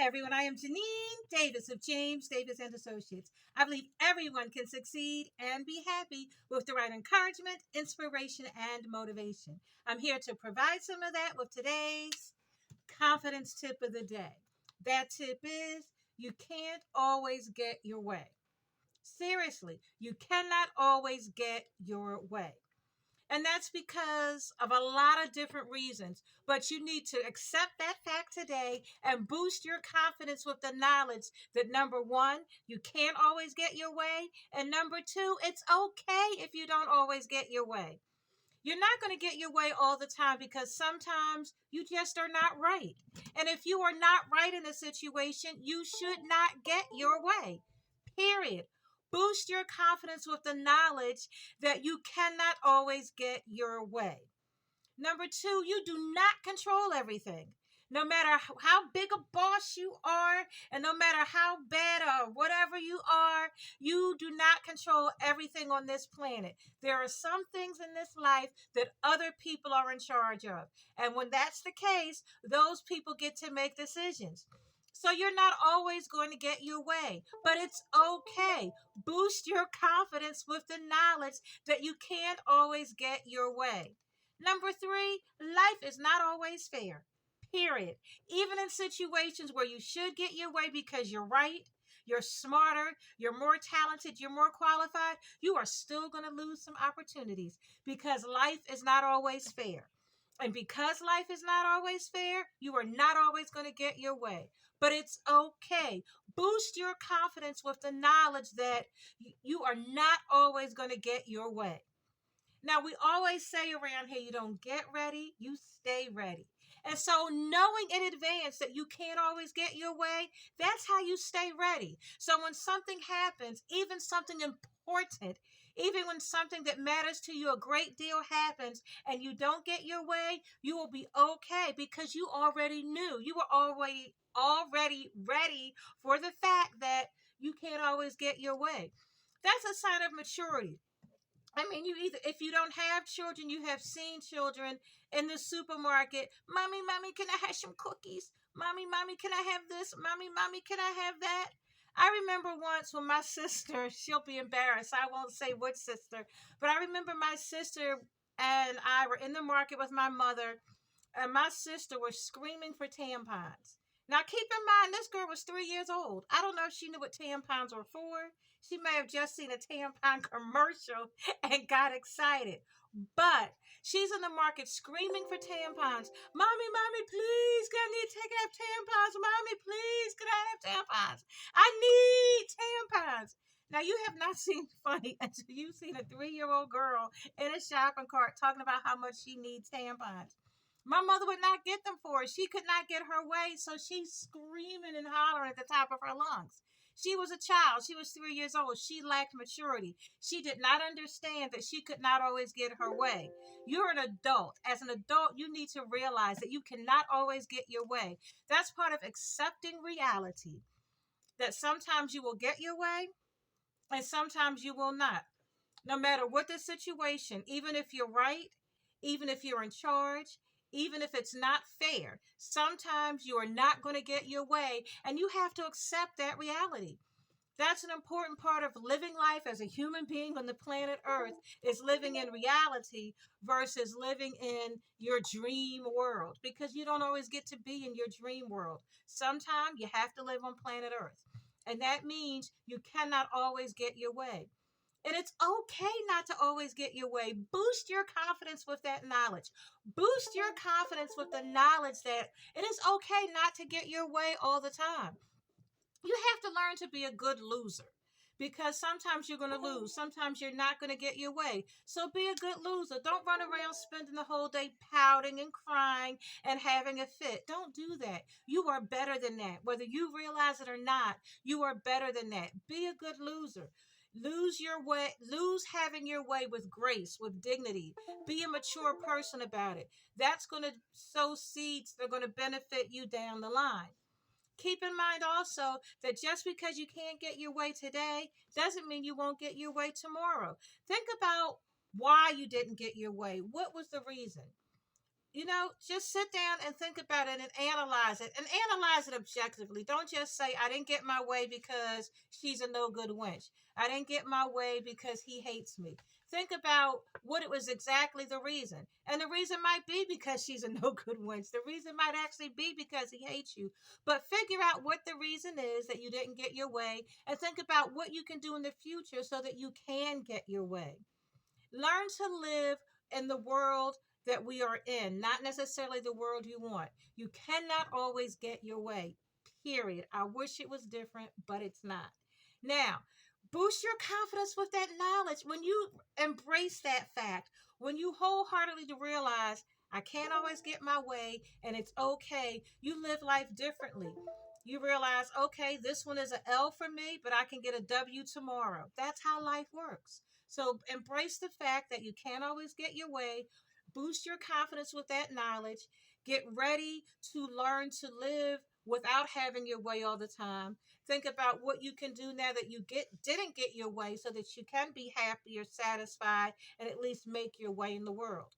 everyone. I am Janine Davis of James Davis and Associates. I believe everyone can succeed and be happy with the right encouragement, inspiration, and motivation. I'm here to provide some of that with today's confidence tip of the day. That tip is you can't always get your way. Seriously, you cannot always get your way. And that's because of a lot of different reasons. But you need to accept that fact today and boost your confidence with the knowledge that number one, you can't always get your way. And number two, it's okay if you don't always get your way. You're not going to get your way all the time because sometimes you just are not right. And if you are not right in a situation, you should not get your way. Period. Boost your confidence with the knowledge that you cannot always get your way. Number two, you do not control everything. No matter how big a boss you are, and no matter how bad or whatever you are, you do not control everything on this planet. There are some things in this life that other people are in charge of. And when that's the case, those people get to make decisions. So you're not always going to get your way, but it's okay. Boost your confidence with the knowledge that you can't always get your way. Number three, life is not always fair. Period. Even in situations where you should get your way because you're right, you're smarter, you're more talented, you're more qualified, you are still going to lose some opportunities because life is not always fair. And because life is not always fair, you are not always going to get your way. But it's okay. Boost your confidence with the knowledge that you are not always going to get your way. Now, we always say around here, you don't get ready, you stay ready. And so, knowing in advance that you can't always get your way, that's how you stay ready. So, when something happens, even something important, even when something that matters to you a great deal happens and you don't get your way, you will be okay because you already knew. You were already ready for the fact that you can't always get your way. That's a sign of maturity. I mean, you either, if you don't have children, you have seen children in the supermarket. Mommy, can I have some cookies? Mommy, can I have this? Mommy, can I have that? I remember once when my sister, she'll be embarrassed. I won't say which sister, but I remember my sister and I were in the market with my mother, and my sister was screaming for tampons. Now, keep in mind, this girl was 3 years old. I don't know if she knew what tampons were for. She may have just seen a tampon commercial and got excited. But she's in the market screaming for tampons. Mommy, please, can I need to take out tampons? Mommy, please, can I have tampons? I need tampons. Now, you have not seen funny until you've seen a 3-year-old girl in a shopping cart talking about how much she needs tampons. My mother would not get them for her. She could not get her way, so she's screaming and hollering at the top of her lungs. She was a child. She was 3 years old. She lacked maturity. She did not understand that she could not always get her way. You're an adult. As an adult, you need to realize that you cannot always get your way. That's part of accepting reality, that sometimes you will get your way and sometimes you will not. No matter what the situation, even if you're right, even if you're in charge, even if it's not fair, sometimes you are not going to get your way, and you have to accept that reality. That's an important part of living life as a human being on the planet Earth, is living in reality versus living in your dream world, because you don't always get to be in your dream world. Sometimes you have to live on planet Earth, and that means you cannot always get your way. And it's okay not to always get your way. Boost your confidence with that knowledge. Boost your confidence with the knowledge that it is okay not to get your way all the time. You have to learn to be a good loser, because sometimes you're going to lose. Sometimes you're not going to get your way. So be a good loser. Don't run around spending the whole day pouting and crying and having a fit. Don't do that. You are better than that. Whether you realize it or not, you are better than that. Be a good loser. Lose your way, lose having your way with grace, with dignity. Be a mature person about it. That's going to sow seeds that are going to benefit you down the line. Keep in mind also that just because you can't get your way today doesn't mean you won't get your way tomorrow. Think about why you didn't get your way. What was the reason? just sit down and think about it and analyze it objectively. Don't just say, I didn't get my way because she's a no good wench. I didn't get my way because he hates me. Think about what it was exactly the reason. And the reason might be because she's a no good wench. The reason might actually be because he hates you. But figure out what the reason is that you didn't get your way and think about what you can do in the future so that you can get your way. Learn to live in the world that we are in, not necessarily the world you want. You cannot always get your way, period. I wish it was different, but it's not. Now, boost your confidence with that knowledge. When you embrace that fact, when you wholeheartedly realize, I can't always get my way and it's okay, you live life differently. You realize, okay, this one is an L for me, but I can get a W tomorrow. That's how life works. So embrace the fact that you can't always get your way. Boost your confidence with that knowledge. Get ready to learn to live without having your way all the time. Think about what you can do now that you didn't get your way so that you can be happy or satisfied and at least make your way in the world.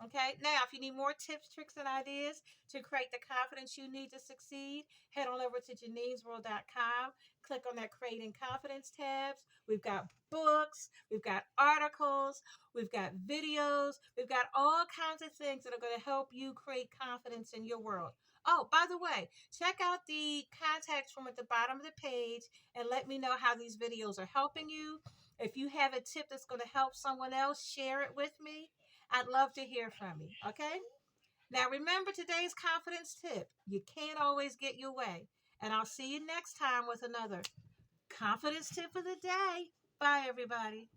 Okay, now if you need more tips, tricks, and ideas to create the confidence you need to succeed, head on over to Janine'sWorld.com. Click on that Creating Confidence tabs. We've got books, we've got articles, we've got videos, we've got all kinds of things that are going to help you create confidence in your world. Oh, by the way, check out the contact form at the bottom of the page and let me know how these videos are helping you. If you have a tip that's going to help someone else, share it with me. I'd love to hear from you, okay? Now remember today's confidence tip. You can't always get your way. And I'll see you next time with another confidence tip of the day. Bye, everybody.